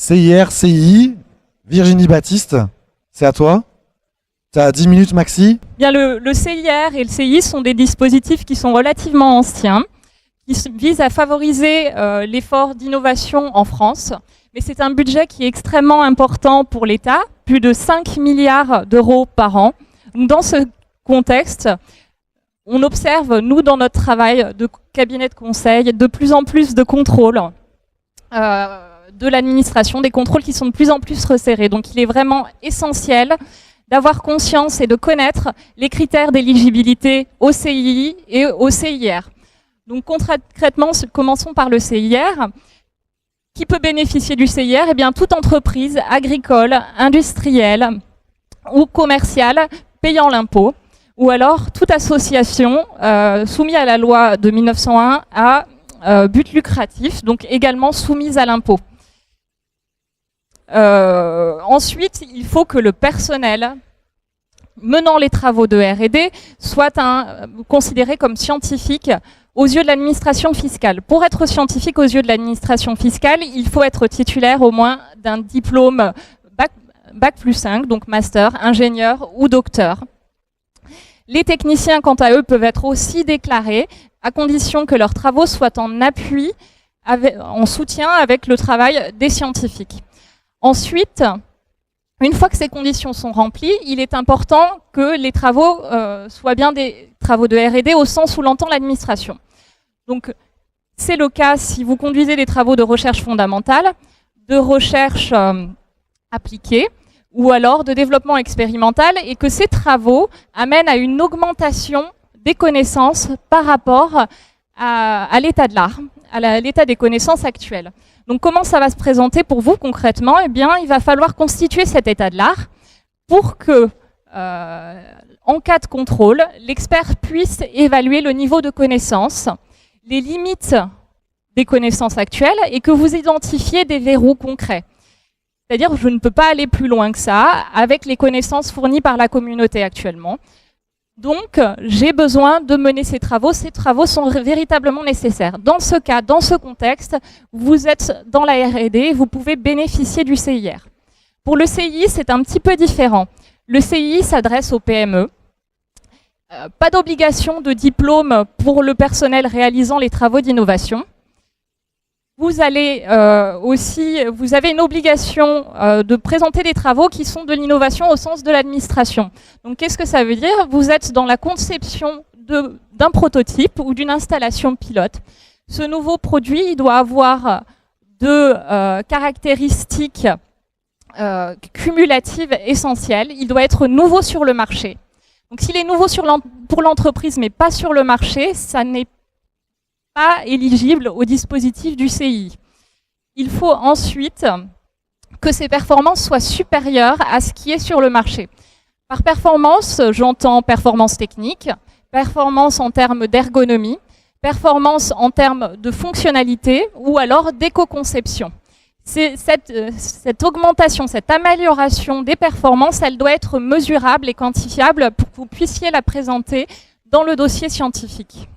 CIR, CI, Virginie Baptiste, c'est à toi. Tu as 10 minutes maxi. Bien, le CIR et le CI sont des dispositifs qui sont relativement anciens, qui visent à favoriser l'effort d'innovation en France. Mais c'est un budget qui est extrêmement important pour l'État, plus de 5 milliards d'euros par an. Dans ce contexte, on observe, nous, dans notre travail de cabinet de conseil, de plus en plus de contrôles de l'administration, des contrôles qui sont de plus en plus resserrés. Donc il est vraiment essentiel d'avoir conscience et de connaître les critères d'éligibilité au CII et au CIR. Donc concrètement, commençons par le CIR. Qui peut bénéficier du CIR? Eh bien, toute entreprise agricole, industrielle ou commerciale payant l'impôt, ou alors toute association soumise à la loi de 1901 à but lucratif, donc également soumise à l'impôt. Ensuite, il faut que le personnel menant les travaux de R&D soit considéré comme scientifique aux yeux de l'administration fiscale. Pour être scientifique aux yeux de l'administration fiscale, il faut être titulaire au moins d'un diplôme Bac plus 5, donc master, ingénieur ou docteur. Les techniciens, quant à eux, peuvent être aussi déclarés à condition que leurs travaux soient en appui, en soutien avec le travail des scientifiques. Ensuite, une fois que ces conditions sont remplies, il est important que les travaux soient bien des travaux de R&D au sens où l'entend l'administration. Donc, c'est le cas si vous conduisez des travaux de recherche fondamentale, de recherche appliquée, ou alors de développement expérimental, et que ces travaux amènent à une augmentation des connaissances par rapport à l'état de l'art, à l'état des connaissances actuelles. Donc comment ça va se présenter pour vous concrètement? Eh bien, il va falloir constituer cet état de l'art pour que, en cas de contrôle, l'expert puisse évaluer le niveau de connaissance, les limites des connaissances actuelles, et que vous identifiez des verrous concrets. C'est-à-dire que je ne peux pas aller plus loin que ça avec les connaissances fournies par la communauté actuellement. Donc, j'ai besoin de mener ces travaux. Ces travaux sont véritablement nécessaires. Dans ce cas, dans ce contexte, vous êtes dans la R&D, vous pouvez bénéficier du CIR. Pour le CII, c'est un petit peu différent. Le CII s'adresse aux PME. Pas d'obligation de diplôme pour le personnel réalisant les travaux d'innovation. Vous avez une obligation de présenter des travaux qui sont de l'innovation au sens de l'administration. Donc qu'est-ce que ça veut dire? Vous êtes dans la conception d'un prototype ou d'une installation pilote. Ce nouveau produit, il doit avoir deux caractéristiques cumulatives essentielles. Il doit être nouveau sur le marché. Donc s'il est nouveau pour l'entreprise mais pas sur le marché, ça n'est pas éligible au dispositif du CII. Il faut ensuite que ces performances soient supérieures à ce qui est sur le marché. Par performance, j'entends performance technique, performance en termes d'ergonomie, performance en termes de fonctionnalité ou alors d'éco-conception. Cette augmentation, cette amélioration des performances, elle doit être mesurable et quantifiable pour que vous puissiez la présenter dans le dossier scientifique.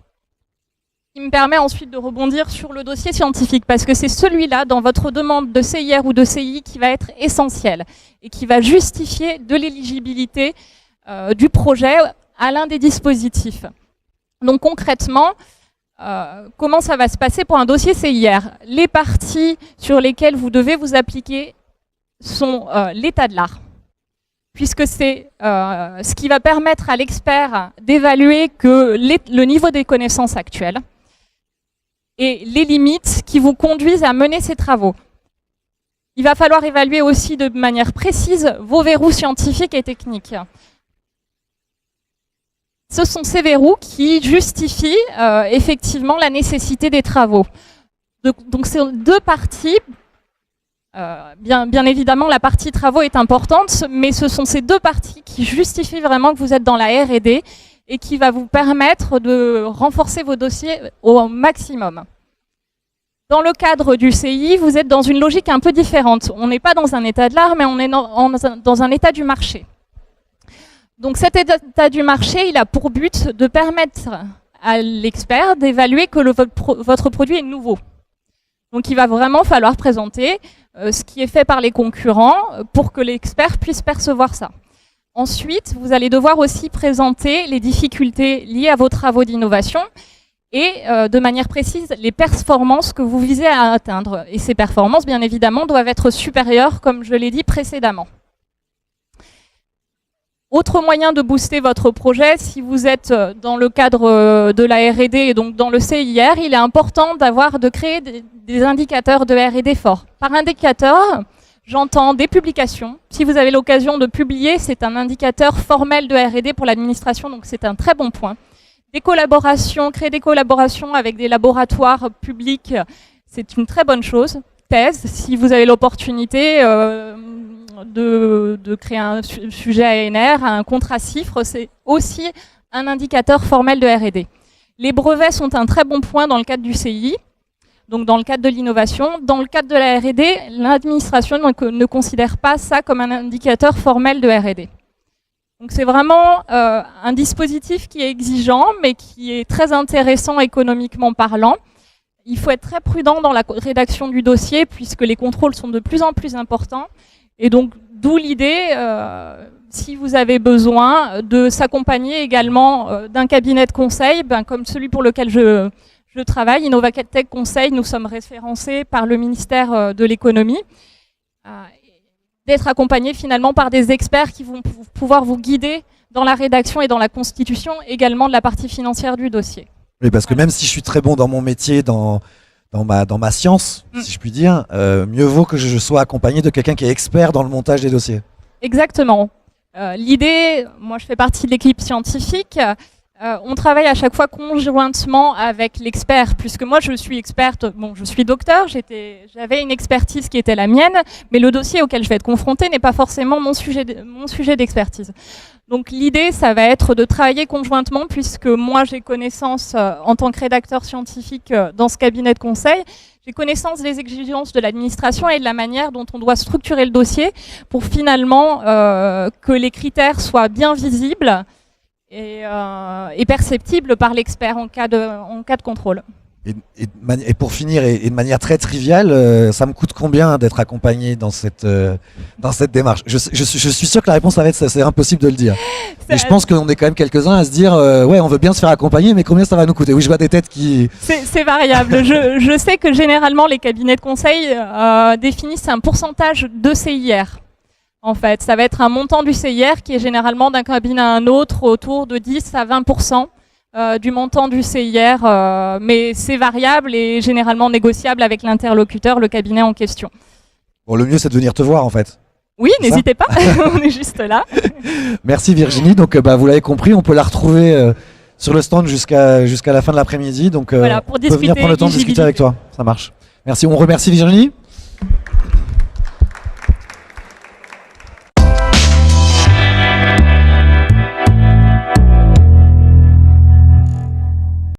Qui me permet ensuite de rebondir sur le dossier scientifique, parce que c'est celui-là, dans votre demande de CIR ou de CI, qui va être essentiel et qui va justifier de l'éligibilité du projet à l'un des dispositifs. Donc concrètement, comment ça va se passer pour un dossier CIR? Les parties sur lesquelles vous devez vous appliquer sont l'état de l'art, puisque c'est ce qui va permettre à l'expert d'évaluer que le niveau des connaissances actuelles et les limites qui vous conduisent à mener ces travaux. Il va falloir évaluer aussi de manière précise vos verrous scientifiques et techniques. Ce sont ces verrous qui justifient effectivement la nécessité des travaux. Donc c'est deux parties. Bien évidemment, la partie travaux est importante, mais ce sont ces deux parties qui justifient vraiment que vous êtes dans la R&D et qui va vous permettre de renforcer vos dossiers au maximum. Dans le cadre du CI, vous êtes dans une logique un peu différente. On n'est pas dans un état de l'art, mais on est dans un état du marché. Donc cet état du marché, il a pour but de permettre à l'expert d'évaluer que votre produit est nouveau. Donc il va vraiment falloir présenter ce qui est fait par les concurrents pour que l'expert puisse percevoir ça. Ensuite, vous allez devoir aussi présenter les difficultés liées à vos travaux d'innovation et de manière précise les performances que vous visez à atteindre. Et ces performances, bien évidemment, doivent être supérieures, comme je l'ai dit précédemment. Autre moyen de booster votre projet, si vous êtes dans le cadre de la R&D et donc dans le CIR, il est important de créer des indicateurs de R&D forts. Par indicateur, j'entends des publications. Si vous avez l'occasion de publier, c'est un indicateur formel de R&D pour l'administration, donc c'est un très bon point. Des collaborations, créer des collaborations avec des laboratoires publics, c'est une très bonne chose. Thèse, si vous avez l'opportunité de créer un sujet ANR, un contrat CIFRE, c'est aussi un indicateur formel de R&D. Les brevets sont un très bon point dans le cadre du CI, donc dans le cadre de l'innovation. Dans le cadre de la R&D, l'administration ne considère pas ça comme un indicateur formel de R&D. Donc c'est vraiment un dispositif qui est exigeant, mais qui est très intéressant économiquement parlant. Il faut être très prudent dans la rédaction du dossier, puisque les contrôles sont de plus en plus importants. Et donc, d'où l'idée, si vous avez besoin, de s'accompagner également d'un cabinet de conseil, comme celui pour lequel je travaille, Innovatech Conseil. Nous sommes référencés par le ministère de l'économie. D'être accompagné finalement par des experts qui vont pouvoir vous guider dans la rédaction et dans la constitution également de la partie financière du dossier. Oui, parce que même si je suis très bon dans mon métier, dans ma science, si je puis dire, mieux vaut que je sois accompagné de quelqu'un qui est expert dans le montage des dossiers. Exactement. L'idée, moi je fais partie de l'équipe scientifique, on travaille à chaque fois conjointement avec l'expert, puisque moi je suis experte, bon je suis docteur, j'avais une expertise qui était la mienne, mais le dossier auquel je vais être confrontée n'est pas forcément mon sujet d'expertise. Donc l'idée, ça va être de travailler conjointement, puisque moi j'ai connaissance en tant que rédacteur scientifique dans ce cabinet de conseil, j'ai connaissance des exigences de l'administration et de la manière dont on doit structurer le dossier pour finalement que les critères soient bien visibles et perceptible par l'expert en cas de contrôle. Et pour finir, et de manière très triviale, ça me coûte combien d'être accompagné dans cette démarche? Je suis sûr que la réponse va être c'est impossible de le dire. Et je pense qu'on est quand même quelques-uns à se dire ouais, on veut bien se faire accompagner, mais combien ça va nous coûter? Oui, je vois des têtes qui... C'est variable. Je sais que généralement les cabinets de conseil définissent un pourcentage de CIR. En fait, ça va être un montant du CIR qui est généralement d'un cabinet à un autre autour de 10 à 20% du montant du CIR, mais c'est variable et généralement négociable avec l'interlocuteur, le cabinet en question. Bon, le mieux c'est de venir te voir en fait. Oui, n'hésitez pas, on est juste là. Merci Virginie, donc vous l'avez compris, on peut la retrouver sur le stand jusqu'à la fin de l'après-midi, donc voilà, pour on peut venir prendre le temps de discuter avec toi, ça marche. Merci, on remercie Virginie.